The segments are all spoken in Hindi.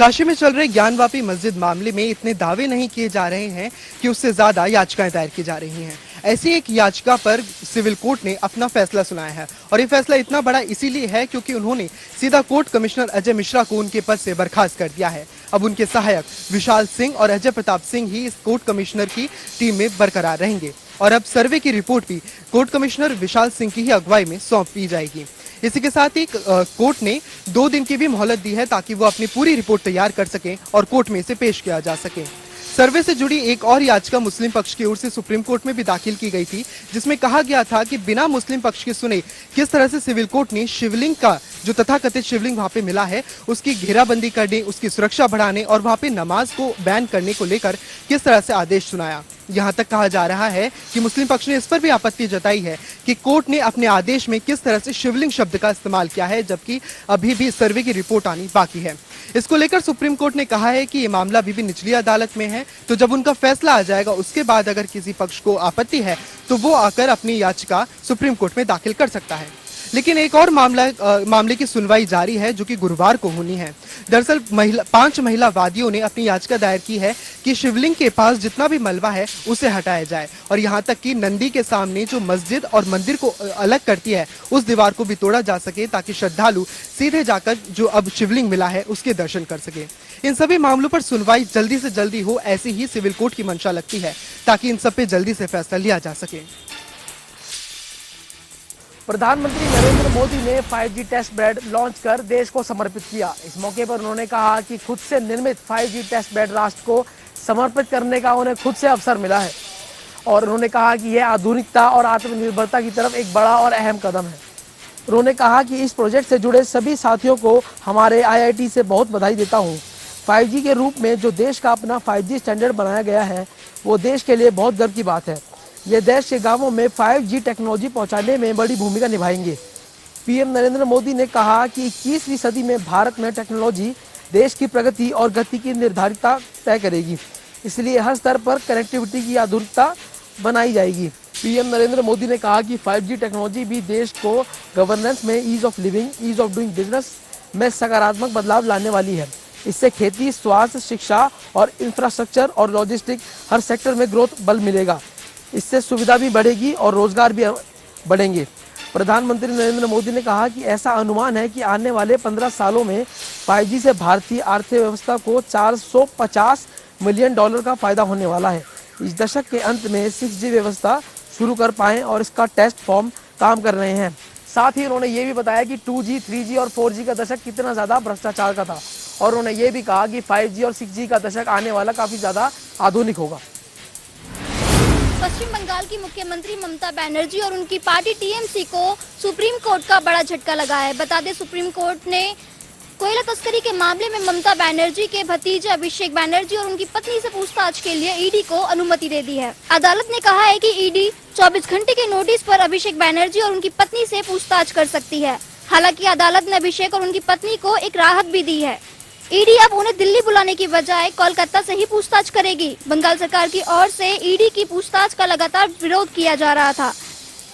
काशी में चल रहे ज्ञानवापी मस्जिद मामले में इतने दावे नहीं किए जा रहे हैं कि उससे ज्यादा याचिकाएं दायर की जा रही हैं। ऐसी एक याचिका पर सिविल कोर्ट ने अपना फैसला सुनाया है और ये फैसला इतना बड़ा इसीलिए है क्योंकि उन्होंने सीधा कोर्ट कमिश्नर अजय मिश्रा को उनके पद से बर्खास्त कर दिया है। अब उनके सहायक विशाल सिंह और अजय प्रताप सिंह ही इस कोर्ट कमिश्नर की टीम में बरकरार रहेंगे और अब सर्वे की रिपोर्ट भी कोर्ट कमिश्नर विशाल सिंह की ही अगुवाई में सौंपी जाएगी। इसी के साथ ही कोर्ट ने 2 दिन की भी मोहलत दी है ताकि वो अपनी पूरी रिपोर्ट तैयार कर सकें और कोर्ट में इसे पेश किया जा सके। सर्वे से जुड़ी एक और याचिका मुस्लिम पक्ष की ओर से सुप्रीम कोर्ट में भी दाखिल की गई थी, जिसमें कहा गया था कि बिना मुस्लिम पक्ष के सुने किस तरह से सिविल कोर्ट ने शिवलिंग का जो तथाकथित शिवलिंग वहां पे मिला है उसकी घेराबंदी करने, उसकी सुरक्षा बढ़ाने और वहां पे नमाज को बैन करने को लेकर किस तरह से आदेश सुनाया। यहाँ तक कहा जा रहा है कि मुस्लिम पक्ष ने इस पर भी आपत्ति जताई है कि कोर्ट ने अपने आदेश में किस तरह से शिवलिंग शब्द का इस्तेमाल किया है, जबकि अभी भी सर्वे की रिपोर्ट आनी बाकी है। इसको लेकर सुप्रीम कोर्ट ने कहा है कि ये मामला अभी भी निचली अदालत में है, तो जब उनका फैसला आ जाएगा उसके बाद अगर किसी पक्ष को आपत्ति है तो वो आकर अपनी याचिका सुप्रीम कोर्ट में दाखिल कर सकता है। लेकिन एक और मामले की सुनवाई जारी है जो कि गुरुवार को होनी है। दरअसल 5 महिला वादियों ने अपनी याचिका दायर की है कि शिवलिंग के पास जितना भी मलबा है उसे हटाया जाए और यहाँ तक कि नंदी के सामने जो मस्जिद और मंदिर को अलग करती है उस दीवार को भी तोड़ा जा सके ताकि श्रद्धालु सीधे जाकर जो अब शिवलिंग मिला है उसके दर्शन कर सके। इन सभी मामलों पर सुनवाई जल्दी से जल्दी हो, ऐसी ही सिविल कोर्ट की मंशा लगती है ताकि इन सब पे जल्दी से फैसला लिया जा सके। प्रधानमंत्री नरेंद्र मोदी ने 5G टेस्ट बेड लॉन्च कर देश को समर्पित किया। इस मौके पर उन्होंने कहा कि खुद से निर्मित 5G टेस्ट बेड राष्ट्र को समर्पित करने का उन्हें खुद से अवसर मिला है और उन्होंने कहा कि यह आधुनिकता और आत्मनिर्भरता की तरफ एक बड़ा और अहम कदम है। उन्होंने कहा कि इस प्रोजेक्ट से जुड़े सभी साथियों को हमारे IIT से बहुत बधाई देता हूँ। 5G के रूप में जो देश का अपना 5G स्टैंडर्ड बनाया गया है वो देश के लिए बहुत गर्व की बात है। ये देश के गांवों में 5G टेक्नोलॉजी पहुंचाने में बड़ी भूमिका निभाएंगे। पीएम नरेंद्र मोदी ने कहा कि 21वीं सदी में भारत में टेक्नोलॉजी देश की प्रगति और गति की निर्धारिता तय करेगी, इसलिए हर स्तर पर कनेक्टिविटी की आधुनिकता बनाई जाएगी। पीएम नरेंद्र मोदी ने कहा कि 5G टेक्नोलॉजी भी देश को गवर्नेंस में ease of living, ease of doing business में सकारात्मक बदलाव लाने वाली है। इससे खेती, स्वास्थ्य, शिक्षा और इंफ्रास्ट्रक्चर और लॉजिस्टिक हर सेक्टर में ग्रोथ बल मिलेगा। इससे सुविधा भी बढ़ेगी और रोजगार भी बढ़ेंगे। प्रधानमंत्री नरेंद्र मोदी ने कहा कि ऐसा अनुमान है कि आने वाले 15 सालों में 5G से भारतीय अर्थव्यवस्था को $450 मिलियन का फायदा होने वाला है। इस दशक के अंत में 6G व्यवस्था शुरू कर पाएं और इसका टेस्ट फॉर्म काम कर रहे हैं। साथ ही उन्होंने ये भी बताया कि 2G, 3G और 4G का दशक कितना ज्यादा भ्रष्टाचार का था और उन्होंने ये भी कहा कि 5G और 6G का दशक आने वाला काफी ज्यादा आधुनिक होगा। पश्चिम बंगाल की मुख्यमंत्री ममता बनर्जी और उनकी पार्टी टीएमसी को सुप्रीम कोर्ट का बड़ा झटका लगा है। बता दें, सुप्रीम कोर्ट ने कोयला तस्करी के मामले में ममता बनर्जी के भतीजे अभिषेक बनर्जी और उनकी पत्नी से पूछताछ के लिए ईडी को अनुमति दे दी है। अदालत ने कहा है कि ईडी 24 घंटे के नोटिस पर अभिषेक बनर्जी और उनकी पत्नी से पूछताछ कर सकती है। हालांकि अदालत ने अभिषेक और उनकी पत्नी को एक राहत भी दी है। ईडी अब उन्हें दिल्ली बुलाने की बजाय कोलकाता से ही पूछताछ करेगी। बंगाल सरकार की ओर से ईडी की पूछताछ का लगातार विरोध किया जा रहा था।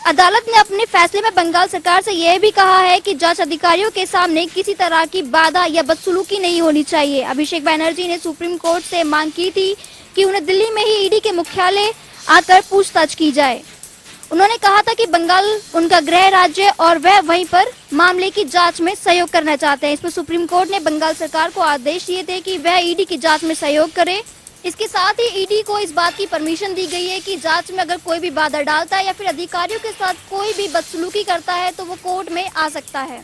अदालत ने अपने फैसले में बंगाल सरकार से यह भी कहा है कि जांच अधिकारियों के सामने किसी तरह की बाधा या बदसलूकी नहीं होनी चाहिए। अभिषेक बनर्जी ने सुप्रीम कोर्ट से मांग की थी कि उन्हें दिल्ली में ही ईडी के मुख्यालय आकर पूछताछ की जाए। उन्होंने कहा था कि बंगाल उनका गृह राज्य और वह वहीं पर मामले की जांच में सहयोग करना चाहते हैं। इसमें सुप्रीम कोर्ट ने बंगाल सरकार को आदेश दिए थे कि वह ईडी की जांच में सहयोग करे। इसके साथ ही ईडी को इस बात की परमिशन दी गई है कि जांच में अगर कोई भी बाधा डालता है या फिर अधिकारियों के साथ कोई भी बदसलूकी करता है तो वो कोर्ट में आ सकता है।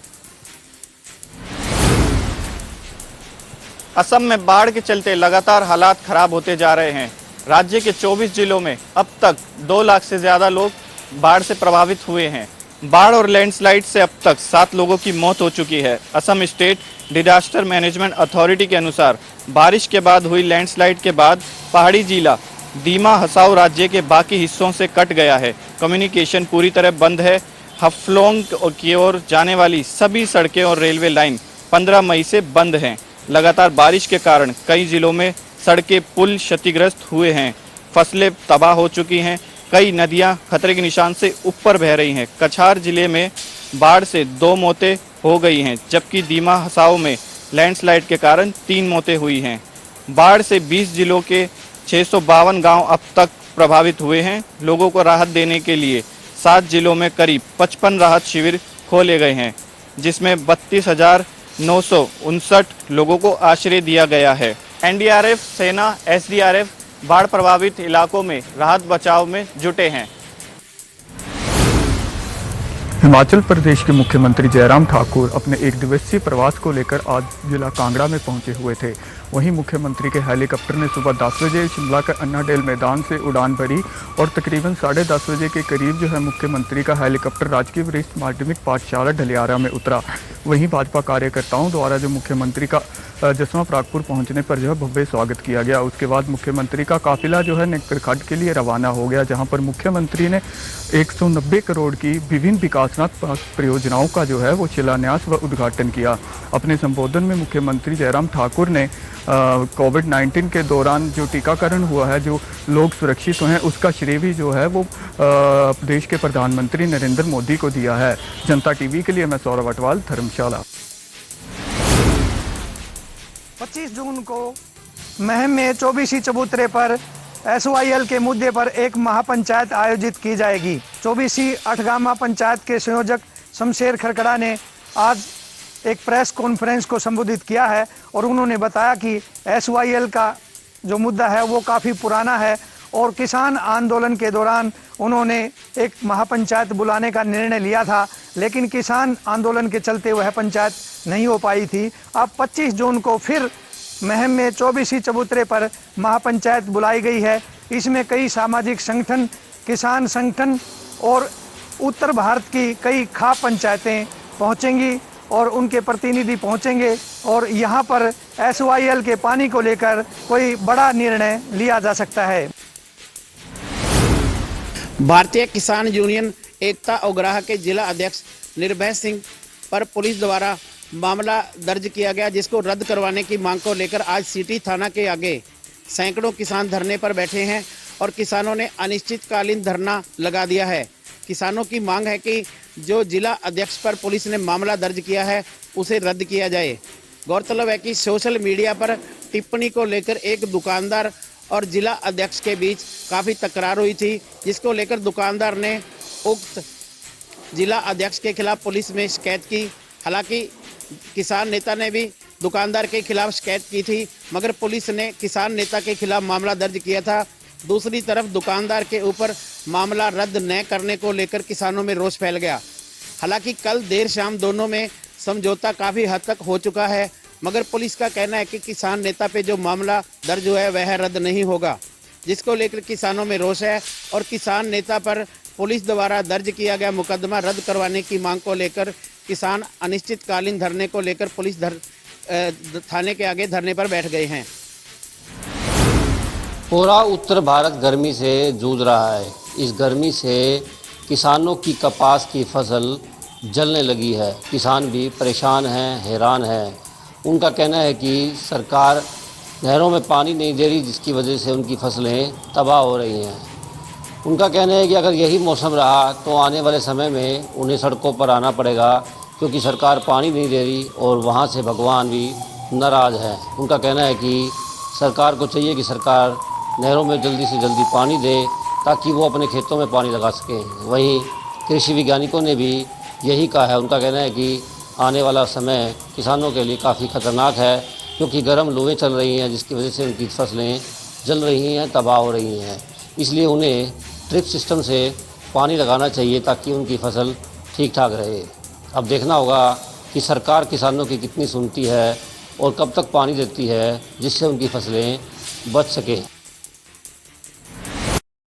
असम में बाढ़ के चलते लगातार हालात खराब होते जा रहे हैं। राज्य के 24 जिलों में अब तक 2 लाख से ज्यादा लोग बाढ़ से प्रभावित हुए हैं। बाढ़ और लैंडस्लाइड से अब तक 7 लोगों की मौत हो चुकी है। Assam state disaster management authority के अनुसार बारिश के बाद हुई लैंडस्लाइड के बाद पहाड़ी जिला दीमा हसाओ राज्य के बाकी हिस्सों से कट गया है। कम्युनिकेशन पूरी तरह बंद है। हफ्लोंग की ओर जाने वाली सभी सड़कें और रेलवे लाइन 15 मई से बंद हैं। लगातार बारिश के कारण कई जिलों में सड़कें, पुल क्षतिग्रस्त हुए हैं। फसलें तबाह हो चुकी हैं। कई नदियां खतरे के निशान से ऊपर बह रही हैं। कछार जिले में बाढ़ से 2 मौतें हो गई हैं, जबकि दीमा हसाओ में लैंडस्लाइड के कारण 3 मौतें हुई हैं। बाढ़ से 20 जिलों के 652 गांव अब तक प्रभावित हुए हैं। लोगों को राहत देने के लिए 7 जिलों में करीब 55 राहत शिविर खोले गए हैं, जिसमें 32,959 लोगों को आश्रय दिया गया है। एनडीआरएफ, सेना, एसडीआरएफ बाढ़ प्रभावित इलाकों में राहत बचाव में जुटे हैं। हिमाचल प्रदेश के मुख्यमंत्री जयराम ठाकुर अपने एक दिवसीय प्रवास को लेकर आज जिला कांगड़ा में पहुंचे हुए थे। वहीं मुख्यमंत्री के हेलीकॉप्टर ने सुबह 10 बजे शिमला के अन्ना डेल मैदान से उड़ान भरी और तकरीबन 10:30 बजे के करीब जो है मुख्यमंत्री का हेलीकॉप्टर राजकीय वरिष्ठ माध्यमिक पाठशाला ढलियारा में उतरा। वहीं भाजपा कार्यकर्ताओं द्वारा जो मुख्यमंत्री का जसवां परागपुर पहुंचने पर जो है भव्य स्वागत किया गया। उसके बाद मुख्यमंत्री का काफिला जो है नेकर खड्ड के लिए रवाना हो गया, जहां पर मुख्यमंत्री ने 190 करोड़ की विभिन्न विकासात्मक परियोजनाओं का जो है वो शिलान्यास व उद्घाटन किया। अपने संबोधन में मुख्यमंत्री जयराम ठाकुर ने कोविड-19 के दौरान जो टीकाकरण हुआ है, जो लोग सुरक्षित हुए हैं, उसका श्रेय भी जो है वो देश के प्रधानमंत्री नरेंद्र मोदी को दिया है। जनता टीवी के लिए मैं सौरभ अटवाल, धर्मशाला। 25 जून को महम में 24 चबूतरे पर SYL के मुद्दे पर एक महापंचायत आयोजित की जाएगी। 24 अठगामा पंचायत के संयोजक शमशेर खरकड़ा ने आज एक प्रेस कॉन्फ्रेंस को संबोधित किया है और उन्होंने बताया कि SYL का जो मुद्दा है वो काफ़ी पुराना है और किसान आंदोलन के दौरान उन्होंने एक महापंचायत बुलाने का निर्णय लिया था, लेकिन किसान आंदोलन के चलते वह पंचायत नहीं हो पाई थी। अब 25 जून को फिर महम में 24 चबूतरे पर महापंचायत बुलाई गई है। इसमें कई सामाजिक संगठन, किसान संगठन और उत्तर भारत की कई खाप पंचायतें पहुंचेंगी और उनके प्रतिनिधि पहुंचेंगे और यहां पर SYL के पानी को लेकर कोई बड़ा निर्णय लिया जा सकता है। भारतीय किसान यूनियन एकता उग्राह के जिला अध्यक्ष निर्भय सिंह पर पुलिस द्वारा मामला दर्ज किया गया, जिसको रद्द करवाने की मांग को लेकर आज सिटी थाना के आगे सैकड़ों किसान धरने पर बैठे हैं और किसानों ने अनिश्चितकालीन धरना लगा दिया है। किसानों की मांग है कि जो जिला अध्यक्ष पर पुलिस ने मामला दर्ज किया है उसे रद्द किया जाए। गौरतलब है कि सोशल मीडिया पर टिप्पणी को लेकर एक दुकानदार और जिला अध्यक्ष के बीच काफ़ी तकरार हुई थी, जिसको लेकर दुकानदार ने उक्त जिला अध्यक्ष के खिलाफ पुलिस में शिकायत की। हालांकि किसान नेता ने भी दुकानदार के खिलाफ शिकायत की थी, मगर पुलिस ने किसान नेता के खिलाफ मामला दर्ज किया था। दूसरी तरफ दुकानदार के ऊपर मामला रद्द न करने को लेकर किसानों में रोष फैल गया। हालांकि कल देर शाम दोनों में समझौता काफ़ी हद तक हो चुका है, मगर पुलिस का कहना है कि किसान नेता पे जो मामला दर्ज हुआ है वह रद्द नहीं होगा, जिसको लेकर किसानों में रोष है और किसान नेता पर पुलिस द्वारा दर्ज किया गया मुकदमा रद्द करवाने की मांग को लेकर किसान अनिश्चितकालीन धरने को लेकर पुलिस थाने के आगे धरने पर बैठ गए हैं। पूरा उत्तर भारत गर्मी से जूझ रहा है। इस गर्मी से किसानों की कपास की फसल जलने लगी है। किसान भी परेशान हैं, हैरान हैं। उनका कहना है कि सरकार नहरों में पानी नहीं दे रही, जिसकी वजह से उनकी फसलें तबाह हो रही हैं। उनका कहना है कि अगर यही मौसम रहा तो आने वाले समय में उन्हें सड़कों पर आना पड़ेगा, क्योंकि सरकार पानी नहीं दे रही और वहाँ से भगवान भी नाराज़ है। उनका कहना है कि सरकार को चाहिए कि सरकार नहरों में जल्दी से जल्दी पानी दे ताकि वो अपने खेतों में पानी लगा सकें। वहीं कृषि वैज्ञानिकों ने भी यही कहा है। उनका कहना है कि आने वाला समय किसानों के लिए काफ़ी ख़तरनाक है, क्योंकि गर्म लूएँ चल रही हैं, जिसकी वजह से उनकी फसलें जल रही हैं, तबाह हो रही हैं। इसलिए उन्हें ड्रिप सिस्टम से पानी लगाना चाहिए ताकि उनकी फसल ठीक ठाक रहे। अब देखना होगा कि सरकार किसानों की कितनी सुनती है और कब तक पानी देती है, जिससे उनकी फसलें बच सकें।